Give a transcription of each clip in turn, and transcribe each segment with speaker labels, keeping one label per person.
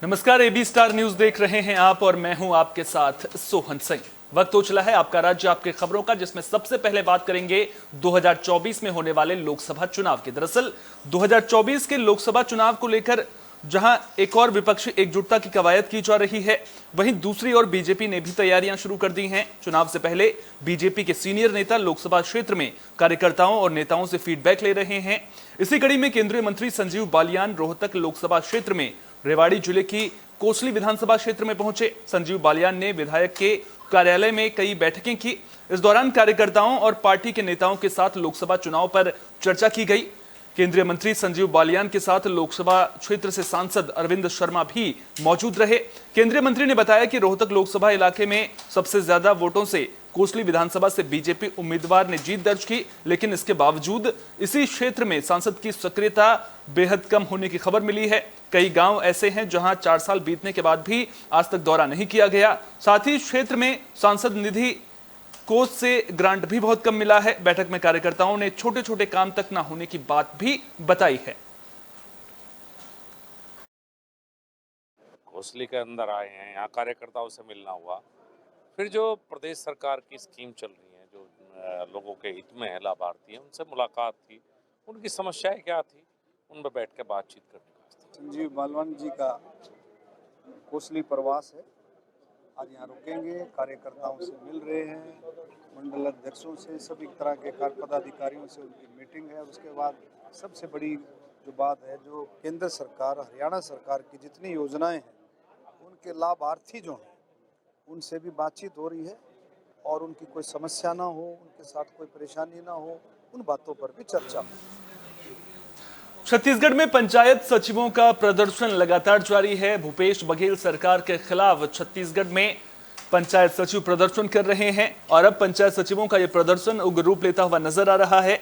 Speaker 1: नमस्कार, AB star news देख रहे हैं आप और मैं हूं आपके साथ सोहन सिंह। वक्त हो चला है आपका राज्य आपके खबरों का, जिसमें सबसे पहले बात करेंगे 2024 में होने वाले लोकसभा चुनाव की। दरअसल 2024 के लोकसभा चुनाव को लेकर जहां एक और विपक्षी एकजुटता की कवायद की जा रही है, वहीं दूसरी ओर बीजेपी ने भी तैयारियां शुरू कर दी हैं। चुनाव से पहले बीजेपी के सीनियर नेता लोकसभा क्षेत्र में कार्यकर्ताओं और नेताओं से फीडबैक ले रहे हैं। इसी कड़ी में केंद्रीय मंत्री संजीव बालियान रोहतक लोकसभा क्षेत्र में रेवाड़ी जिले की कोसली विधानसभा क्षेत्र में पहुंचे। संजीव बालियान ने विधायक के कार्यालय में कई बैठकें की। इस दौरान कार्यकर्ताओं और पार्टी के नेताओं के साथ लोकसभा चुनाव पर चर्चा की गई। केंद्रीय मंत्री संजीव बालियान के साथ लोकसभा क्षेत्र से सांसद अरविंद शर्मा भी मौजूद रहे। केंद्रीय मंत्री ने बताया कि रोहतक लोकसभा इलाके में सबसे ज्यादा वोटों से कोसली विधानसभा से बीजेपी उम्मीदवार ने जीत दर्ज की, लेकिन इसके बावजूद इसी क्षेत्र में सांसद की सक्रियता बेहद कम होने की खबर मिली है। कई गांव ऐसे हैं जहां 4 साल बीतने के बाद भी आज तक दौरा नहीं किया गया। साथ ही क्षेत्र में सांसद निधि कोष से ग्रांट भी बहुत कम मिला है। बैठक में कार्यकर्ताओं ने छोटे छोटे काम तक न होने की बात भी बताई है।
Speaker 2: कोसली के अंदर आए हैं, यहाँ कार्यकर्ताओं से मिलना हुआ। फिर जो प्रदेश सरकार की स्कीम चल रही है जो लोगों के हित में है, लाभार्थी हैं, उनसे मुलाकात थी। उनकी समस्याएं क्या थी, उन पर बैठ के बातचीत करने का।
Speaker 3: संजीव बालियान जी का कोसली प्रवास है, आज यहाँ रुकेंगे, कार्यकर्ताओं से मिल रहे हैं, मंडल अध्यक्षों से, सभी तरह के पदाधिकारियों से उनकी मीटिंग है। उसके बाद सबसे बड़ी जो बात है, जो केंद्र सरकार, हरियाणा सरकार की जितनी योजनाएं हैं, उनके लाभार्थी जो हैं उनसे भी बातचीत हो रही है और उनकी कोई समस्या ना हो, उनके साथ कोई परेशानी ना हो, उन बातों पर भी चर्चा हो।
Speaker 1: छत्तीसगढ़ में पंचायत सचिवों का प्रदर्शन लगातार जारी है। भूपेश बघेल सरकार के खिलाफ छत्तीसगढ़ में पंचायत सचिव प्रदर्शन कर रहे हैं और अब पंचायत सचिवों का यह प्रदर्शन उग्र रूप लेता हुआ नजर आ रहा है।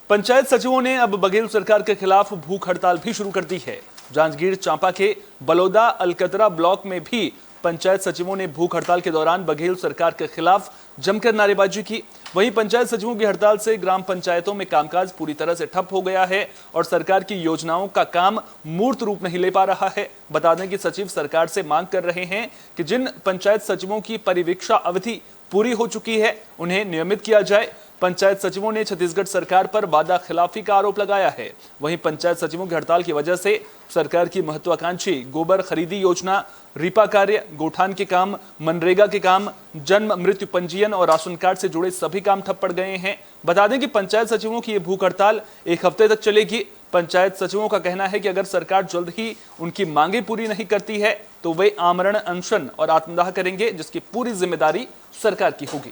Speaker 1: पंचायत सचिवों ने अब बघेल सरकार के खिलाफ भूख हड़ताल भी शुरू कर दी है। जांजगीर चांपा के बलौदा अलकतरा ब्लॉक में भी पंचायत सचिवों ने भूख हड़ताल के दौरान बघेल सरकार के खिलाफ जमकर नारेबाजी की। वहीं पंचायत सचिवों की हड़ताल से ग्राम पंचायतों में कामकाज पूरी तरह से ठप हो गया है और सरकार की योजनाओं का काम मूर्त रूप नहीं ले पा रहा है। बता दें कि सचिव सरकार से मांग कर रहे हैं कि जिन पंचायत सचिवों की परिवीक्षा अवधि पूरी हो चुकी है, उन्हें नियमित किया जाए। पंचायत सचिवों ने छत्तीसगढ़ सरकार पर वादा खिलाफी का आरोप लगाया है। वहीं पंचायत सचिवों की हड़ताल की वजह से सरकार की महत्वाकांक्षी गोबर खरीदी योजना, रिपा कार्य, गोठान के काम, मनरेगा के काम, जन्म मृत्यु पंजीयन और राशन कार्ड से जुड़े सभी काम ठप पड़ गए हैं। बता दें कि पंचायत सचिवों की यह भूख हड़ताल 1 हफ्ते तक चलेगी। पंचायत सचिवों का कहना है कि अगर सरकार जल्द ही उनकी मांगे पूरी नहीं करती है तो वे आमरण अनशन और आत्मदाह करेंगे, जिसकी पूरी जिम्मेदारी सरकार की होगी।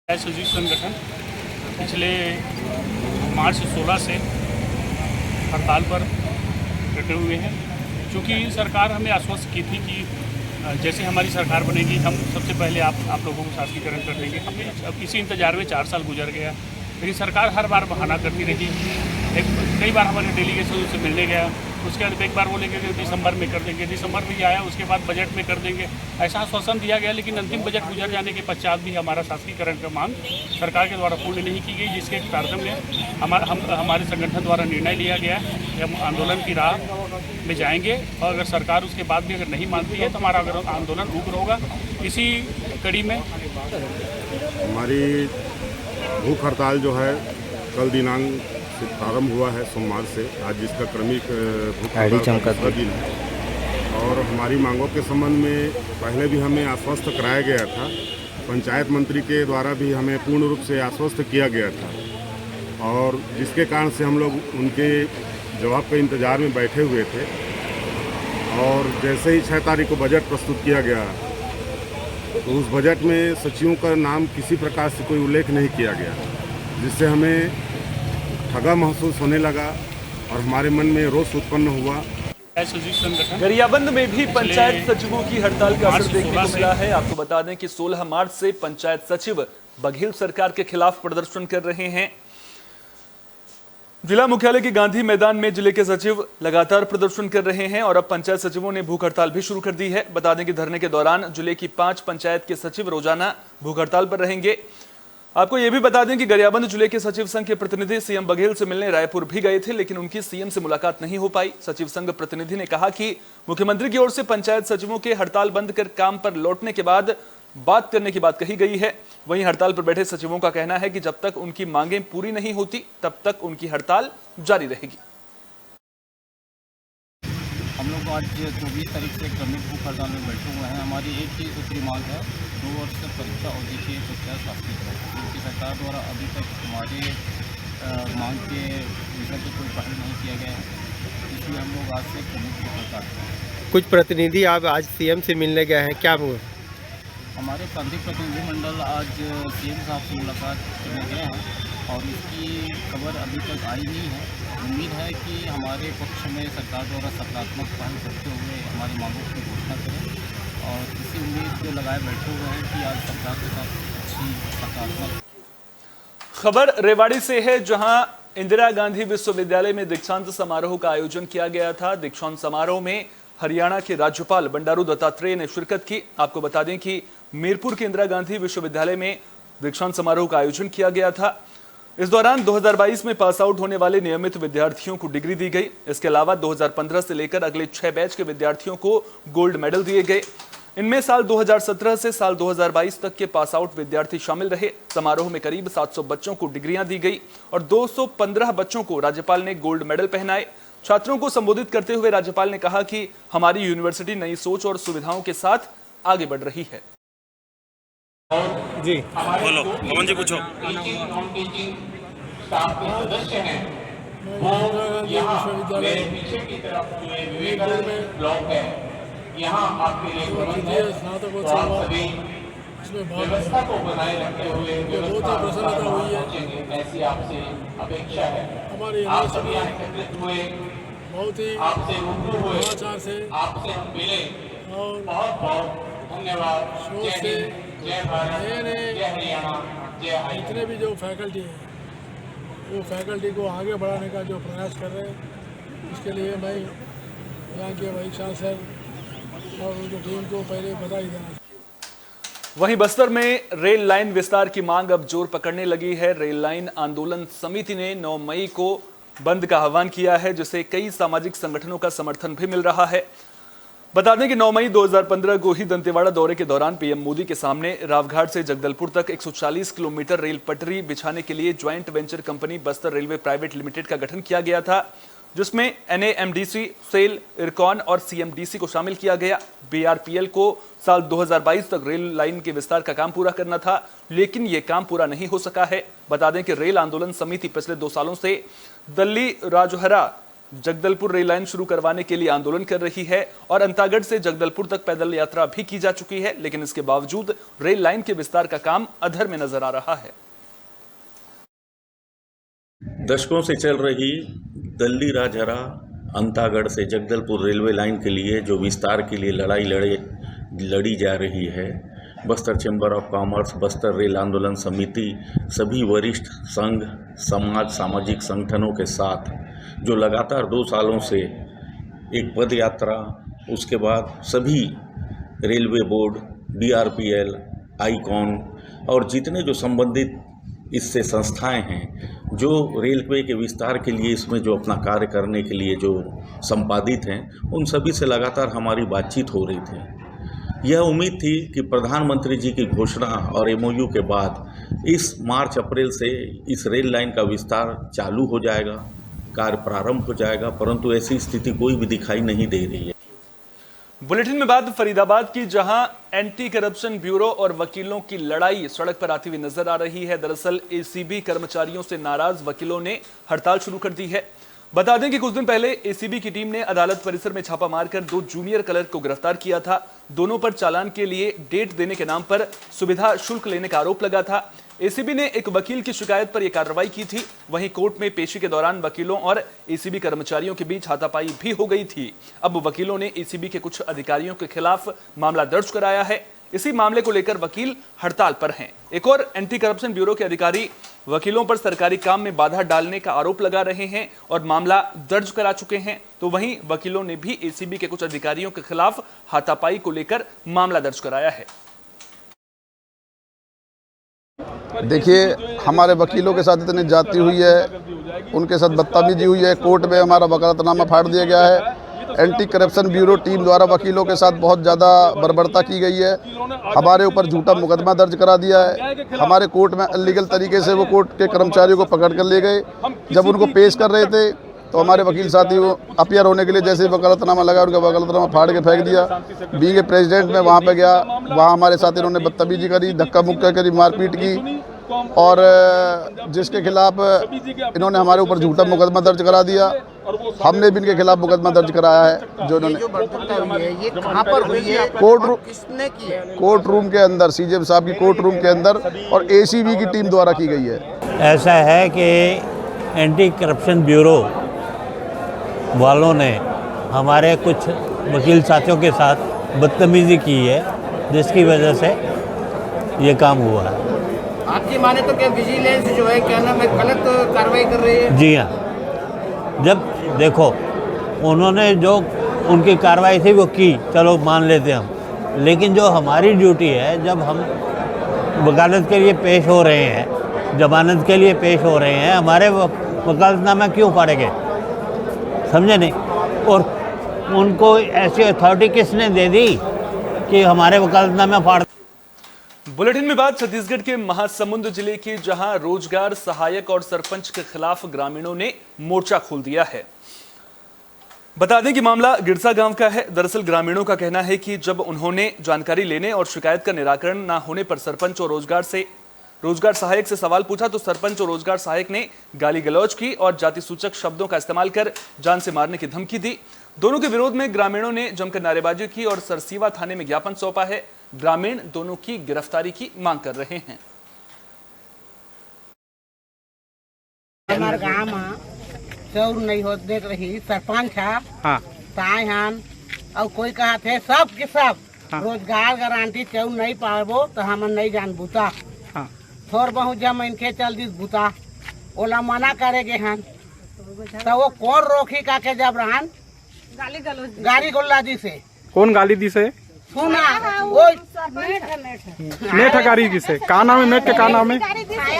Speaker 4: सचिव संगठन पिछले मार्च 16 से हड़ताल पर डटे हुए हैं, क्योंकि सरकार हमें आश्वस्त की थी कि जैसे हमारी सरकार बनेगी हम सबसे पहले आप लोगों को शासकीकरण कर देंगे। हमें अब इसी इंतजार में 4 साल गुजर गया, लेकिन सरकार हर बार बहाना करती रही। कई बार हमारे डेलीगेशन से मिलने गया, उसके बाद एक बार बोलेंगे कि दिसंबर में कर देंगे, दिसंबर में आया, उसके बाद बजट में कर देंगे, ऐसा आश्वासन दिया गया। लेकिन अंतिम बजट गुजर जाने के पश्चात भी हमारा शासकीकरण का मांग सरकार के द्वारा पूर्ण नहीं की गई, जिसके तारतम्य में हमारे संगठन द्वारा निर्णय लिया गया कि हम आंदोलन की राह में जाएंगे और अगर सरकार उसके बाद भी अगर नहीं मानती है तो हमारा अगर आंदोलन उग्र होगा। इसी कड़ी में
Speaker 5: हमारी भूख हड़ताल जो है कल दिनांक से प्रारंभ हुआ है, सोमवार से। आज जिसका क्रमिक भूख हड़ताल का दिन है और हमारी मांगों के संबंध में पहले भी हमें आश्वस्त कराया गया था। पंचायत मंत्री के द्वारा भी हमें पूर्ण रूप से आश्वस्त किया गया था और जिसके कारण से हम लोग उनके जवाब के इंतज़ार में बैठे हुए थे। और जैसे ही 6 तारीख को बजट प्रस्तुत किया गया तो उस बजट में सचिवों का नाम किसी प्रकार से कोई उल्लेख नहीं किया गया, जिससे हमें ठगा महसूस होने लगा और हमारे मन में रोष उत्पन्न हुआ।
Speaker 1: गरियाबंद में भी पंचायत सचिवों की हड़ताल का असर देखने को मिला है। आपको बता दें कि 16 मार्च से पंचायत सचिव बघेल सरकार के खिलाफ प्रदर्शन कर रहे हैं। जिला मुख्यालय के गांधी मैदान में जिले के सचिव लगातार प्रदर्शन कर रहे हैं और अब पंचायत सचिवों ने भूख हड़ताल भी शुरू कर दी है। बता दें कि धरने के दौरान जिले की 5 पंचायत के सचिव रोजाना भूख हड़ताल पर रहेंगे। आपको यह भी बता दें कि गरियाबंद जिले के सचिव संघ के प्रतिनिधि सीएम बघेल से मिलने रायपुर भी गए थे, लेकिन उनकी सीएम से मुलाकात नहीं हो पाई। सचिव संघ प्रतिनिधि ने कहा कि मुख्यमंत्री की ओर से पंचायत सचिवों के हड़ताल बंद कर काम पर लौटने के बाद बात करने की बात कही गई है। वहीं हड़ताल पर बैठे सचिवों का कहना है कि जब तक उनकी मांगें पूरी नहीं होती तब तक उनकी हड़ताल जारी रहेगी।
Speaker 6: हम लोग आज 24 तारीख से क्रमिक भूख हड़ताल में बैठे हुए हैं। हमारी एक ही सूत्री मांग है, 2 वर्ष तक परीक्षा और देखिए पंचायत शासकीय है, क्योंकि सरकार द्वारा अभी तक हमारे मांग के विषय पर कोई पहल नहीं किया गया है, इसलिए हम लोग आज से क्रमिक भूख हड़ताल हैं।
Speaker 7: कुछ प्रतिनिधि आप आज सीएम से मिलने गए हैं, क्या हुआ?
Speaker 6: हमारे प्रांतिक प्रतिनिधिमंडल आज सीएम साहब से मुलाकात करने गए हैं और इसकी खबर अभी तक आई नहीं है। उम्मीद है कि हमारे पक्ष में सरकार द्वारा सकारात्मक पहल करते हुए हमारी मांगों की घोषणा करें और इसी उम्मीद को लगाए बैठे हुए हैं कि आज सरकार के साथ अच्छी सकारात्मक।
Speaker 1: खबर रेवाड़ी से है, जहां इंदिरा गांधी विश्वविद्यालय में दीक्षांत समारोह का आयोजन किया गया था। दीक्षांत समारोह में हरियाणा के राज्यपाल बंडारू दत्तात्रेय ने शिरकत की। आपको बता दें कि मीरपुर के इंदिरा गांधी विश्वविद्यालय में दीक्षांत समारोह का आयोजन किया गया था। इस दौरान 2022 में पास आउट होने वाले नियमित विद्यार्थियों को डिग्री दी गई। इसके अलावा 2015 से लेकर अगले 6 बैच के विद्यार्थियों को गोल्ड मेडल दिए गए। इनमें साल 2017 से साल 2022 तक के पास आउट विद्यार्थी शामिल रहे। समारोह में करीब 700 बच्चों को डिग्रियां दी गई और 215 बच्चों को राज्यपाल ने गोल्ड मेडल पहनाए। छात्रों को संबोधित करते हुए राज्यपाल ने कहा कि हमारी यूनिवर्सिटी नई सोच और सुविधाओं के साथ आगे बढ़ रही है।
Speaker 7: जी
Speaker 8: बोलो पवन जी, पूछो।
Speaker 9: स्टाफ के सदस्य हैं वो यहाँ मेरे पीछे की तरफ जो विवेकानंद ब्लॉक है, यहाँ आपके लिए प्रबंध है। तो आप सभी व्यवस्था को बनाए रखते हुए व्यवस्था पहुँचेंगे, ऐसी आपसे अपेक्षा है। आप सभी यहाँ एकत्रित हुए, आपसे रूबरू हुए, आपसे हम मिले, बहुत बहुत धन्यवाद। जय हिंद, जय भारत, जय हरियाणा, जय हाई।
Speaker 10: जितने भी जो फैकल्टी है वो फैकल्टी को आगे बढ़ाने का जो प्रयास कर रहे हैं, इसके लिए मैं यहाँ के वाइस चांसलर और उनकी टीम को पहले बधाई देना।
Speaker 1: वहीं बस्तर में रेल लाइन विस्तार की मांग अब जोर पकड़ने लगी है। रेल लाइन आंदोलन समिति ने 9 मई को बंद का आह्वान किया है, जिसे कई सामाजिक संगठनों का समर्थन भी मिल रहा है। बता दें कि 9 मई 2015 को ही दंतेवाड़ा दौरे के दौरान पीएम मोदी के सामने रावघाट से जगदलपुर तक 140 किलोमीटर रेल पटरी बिछाने के लिए joint venture company Bastar railway private limited का गठन किया गया था, जिसमें NAMDC, सेल, इरकॉन और CMDC को शामिल किया गया। BRPL को साल 2022 तक रेल लाइन के विस्तार का काम पूरा करना था, लेकिन यह काम पूरा नहीं हो सका है। बता दें कि रेल आंदोलन समिति पिछले 2 सालों से दिल्ली राजौहरा जगदलपुर रेल लाइन शुरू करवाने के लिए आंदोलन कर रही है और अंतागढ़ से जगदलपुर तक पैदल यात्रा भी की जा चुकी है, लेकिन इसके बावजूद रेल लाइन के विस्तार का काम अधर में नजर आ रहा है।
Speaker 8: दशकों से चल रही दिल्ली राजहरा अंतागढ़ से जगदलपुर रेलवे लाइन के लिए जो विस्तार के लिए लड़ाई लड़ी जा रही है, Bastar chamber of commerce, Bastar rail आंदोलन समिति, सभी वरिष्ठ संघ, समाज, सामाजिक संगठनों के साथ जो लगातार 2 सालों से एक पद यात्रा, उसके बाद सभी रेलवे बोर्ड, BRPL, आईकॉन और जितने जो संबंधित इससे संस्थाएं हैं जो रेलवे के विस्तार के लिए इसमें जो अपना कार्य करने के लिए जो संपादित हैं, उन सभी से लगातार हमारी बातचीत हो रही थी। यह उम्मीद थी कि प्रधानमंत्री जी की घोषणा और MOU के बाद इस मार्च-अप्रैल से इस रेल लाइन का विस्तार चालू हो जाएगा, कार्य प्रारंभ हो जाएगा, परंतु ऐसी स्थिति कोई भी दिखाई नहीं दे रही है।
Speaker 1: बुलेटिन में बात फरीदाबाद की, जहां एंटी करप्शन ब्यूरो और वकीलों की लड़ाई सड़क पर आती हुई नजर आ रही है। दरअसल ACB कर्मचारियों से नाराज वकीलों ने हड़ताल शुरू कर दी है। बता दें कि कुछ दिन पहले ACB की टीम ने अदालत परिसर में छापा मारकर 2 जूनियर क्लर्क को गिरफ्तार किया था। दोनों पर चालान के लिए डेट देने के नाम पर सुविधा शुल्क लेने का आरोप लगा था। ACB ने एक वकील की शिकायत पर यह कार्रवाई की थी। वहीं कोर्ट में पेशी के दौरान वकीलों और ACB कर्मचारियों के बीच हाथापाई भी हो गई थी। अब वकीलों ने ACB के कुछ अधिकारियों के खिलाफ मामला दर्ज कराया है। इसी मामले को लेकर वकील हड़ताल पर हैं। एक और एंटी करप्शन ब्यूरो के अधिकारी वकीलों पर सरकारी काम में बाधा डालने का आरोप लगा रहे हैं और मामला दर्ज करा चुके हैं। तो वहीं वकीलों ने भी ACB के कुछ अधिकारियों के खिलाफ हाथापाई को लेकर मामला दर्ज कराया है।
Speaker 11: देखिए, हमारे वकीलों के साथ इतनी जाती हुई है, उनके साथ बदतमीजी हुई है। कोर्ट में हमारा वकालतनामा फाड़ दिया गया है। एंटी करप्शन ब्यूरो टीम द्वारा वकीलों के साथ बहुत ज़्यादा बर्बरता की गई है। हमारे ऊपर झूठा मुकदमा दर्ज करा दिया है। हमारे कोर्ट में इल्लीगल तरीके से वो कोर्ट के कर्मचारियों को पकड़ कर ले गए। जब उनको पेश कर रहे थे तो हमारे वकील साथी वो अपियर होने के लिए जैसे वकालतनामा लगा, उनका वकालतनामा फाड़ के फेंक दिया। बीइंग ए प्रेसिडेंट में वहाँ पे गया, वहाँ हमारे साथ इन्होंने बदतमीजी करी, धक्का मुक्का करी, मारपीट की, और जिसके खिलाफ इन्होंने हमारे ऊपर झूठा मुकदमा दर्ज करा दिया। हमने भी इनके खिलाफ मुकदमा दर्ज कराया है। जो इन्होंने
Speaker 7: ये कहाँ पर हुई है? किसने की है?
Speaker 11: कोर्ट रूम के अंदर, सीजेएम साहब की कोर्ट रूम के अंदर, और एसीबी की टीम द्वारा की गई है।
Speaker 12: ऐसा है कि एंटी करप्शन ब्यूरो वालों ने हमारे कुछ वकील साथियों के साथ बदतमीजी की है, जिसकी वजह से ये काम हुआ है।
Speaker 7: आपकी माने तो क्या विजिलेंस जो है क्या नाम है गलत कार्रवाई कर रही है?
Speaker 12: जी हाँ, जब देखो उन्होंने जो उनकी कार्रवाई थी वो की, चलो मान लेते हम, लेकिन जो हमारी ड्यूटी है, जब हम वकालत के लिए पेश हो रहे हैं, जमानत के लिए पेश हो रहे हैं, हमारे वकालतनामा क्यों फाड़े गए? समझे नहीं? और उनको ऐसी अथॉरिटी किसने दे दी कि हमारे वकालतनामा फाड़?
Speaker 1: बुलेटिन में बात छत्तीसगढ़ के महासमुंद जिले की, जहां रोजगार सहायक और सरपंच के खिलाफ ग्रामीणों ने मोर्चा खोल दिया है। बता दें कि मामला गिरसा गांव का है। दरअसल ग्रामीणों का कहना है कि जब उन्होंने जानकारी लेने और शिकायत का निराकरण न होने पर सरपंच और रोजगार सहायक से सवाल पूछा तो सरपंच और रोजगार सहायक ने गाली गलौज की और जाति सूचक शब्दों का इस्तेमाल कर जान से मारने की धमकी दी। दोनों के विरोध में ग्रामीणों ने जमकर नारेबाजी की और सरसीवा थाने में ज्ञापन सौंपा है। ग्रामीण दोनों की गिरफ्तारी की मांग कर रहे हैं।
Speaker 13: हमारे गाँव में चौर नहीं हो देख रही, सरपंच है तायहान और कोई कहा थे सब के सब रोजगार गारंटी चौर नहीं पाबो तो हम नहीं जान बूता। थोड़ बहुत जब इनके चल दी बूता ओला मना करेगे हन तो वो कौन रोकी का के जब रहन गाली गोल्लाजी से।
Speaker 14: कौन गाली दी से?
Speaker 13: सुना वो
Speaker 14: नेठ गाड़ी की से का नाम है? नेठ के का नाम है?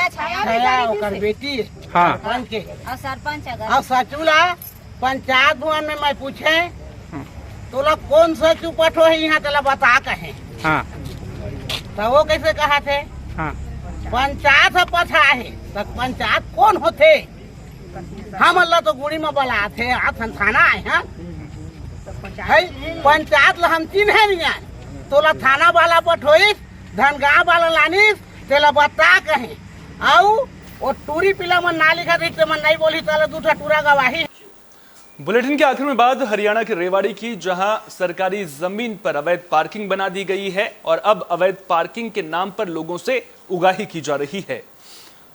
Speaker 13: छाया ओकर बेटी सरपंच के और सचुला पंचायत भवन में मैं पूछे तो लोग कौन सा चुपट हो यहाँ चला बता कहे तो वो कैसे कहा थे पंचायत है पछा है तो पंचायत कौन होते? हम अल्लाह तो गुड़ी में बला थे थाना आए हैं पंचायत ला हम चिन्हे नहीं तो ला थाना वाला पठोई धनगांव वाला लानी तेला बता कहे और टूरी पिला मन ना लिखा थी मन नहीं बोली तो दूसरा टूरा गवाही।
Speaker 1: बुलेटिन के आखिर में बात हरियाणा के रेवाड़ी की, जहां सरकारी जमीन पर अवैध पार्किंग बना दी गई है और अब अवैध पार्किंग के नाम पर लोगों से उगाही की जा रही है।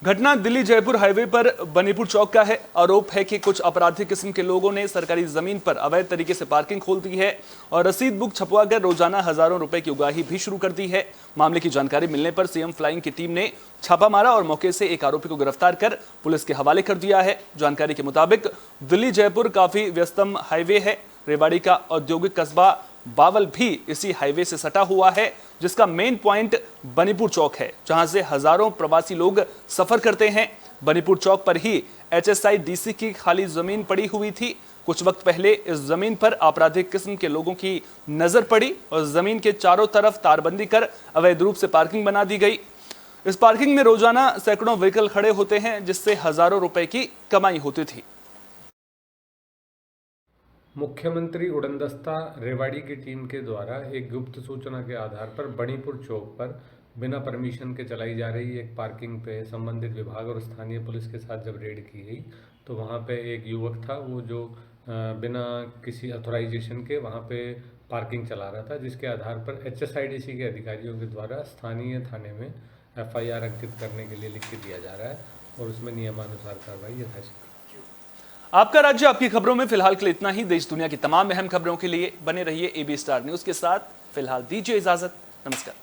Speaker 1: घटना दिल्ली जयपुर हाईवे पर बनीपुर चौक का है। आरोप है कि कुछ आपराधिक किस्म के लोगों ने सरकारी जमीन पर अवैध तरीके से पार्किंग खोल दी है और रसीद बुक छपवाकर रोजाना हजारों रुपए की उगाही भी शुरू कर दी है। मामले की जानकारी मिलने पर सीएम फ्लाइंग की टीम ने छापा मारा और मौके से एक आरोपी को गिरफ्तार कर पुलिस के हवाले कर दिया है। जानकारी के मुताबिक दिल्ली जयपुर काफी व्यस्तम हाईवे है। रेवाड़ी का औद्योगिक कस्बा बावल भी इसी हाईवे से सटा हुआ है, जिसका मेन पॉइंट बनीपुर चौक है, जहां से हजारों प्रवासी लोग सफर करते हैं। बनीपुर चौक पर ही HSIDC की खाली जमीन पड़ी हुई थी। कुछ वक्त पहले इस जमीन पर आपराधिक किस्म के लोगों की नजर पड़ी और जमीन के चारों तरफ तारबंदी कर अवैध रूप से पार्किंग बना दी गई। इस पार्किंग में रोजाना सैकड़ों व्हीकल खड़े होते हैं, जिससे हजारों रुपए की कमाई होती थी।
Speaker 15: मुख्यमंत्री उड़नदस्ता रेवाड़ी की टीम के द्वारा एक गुप्त सूचना के आधार पर बनीपुर चौक पर बिना परमिशन के चलाई जा रही एक पार्किंग पे संबंधित विभाग और स्थानीय पुलिस के साथ जब रेड की गई तो वहाँ पे एक युवक था वो जो बिना किसी अथोराइजेशन के वहाँ पे पार्किंग चला रहा था, जिसके आधार पर HSIDC के अधिकारियों के द्वारा स्थानीय थाने में FIR अंकित करने के लिए लिख के दिया जा रहा है और उसमें नियमानुसार कार्रवाई यथाशीघ्र।
Speaker 1: आपका राज्य आपकी खबरों में फिलहाल के लिए इतना ही। देश दुनिया की तमाम अहम खबरों के लिए बने रहिए AB स्टार न्यूज के साथ। फिलहाल दीजिए इजाजत। नमस्कार।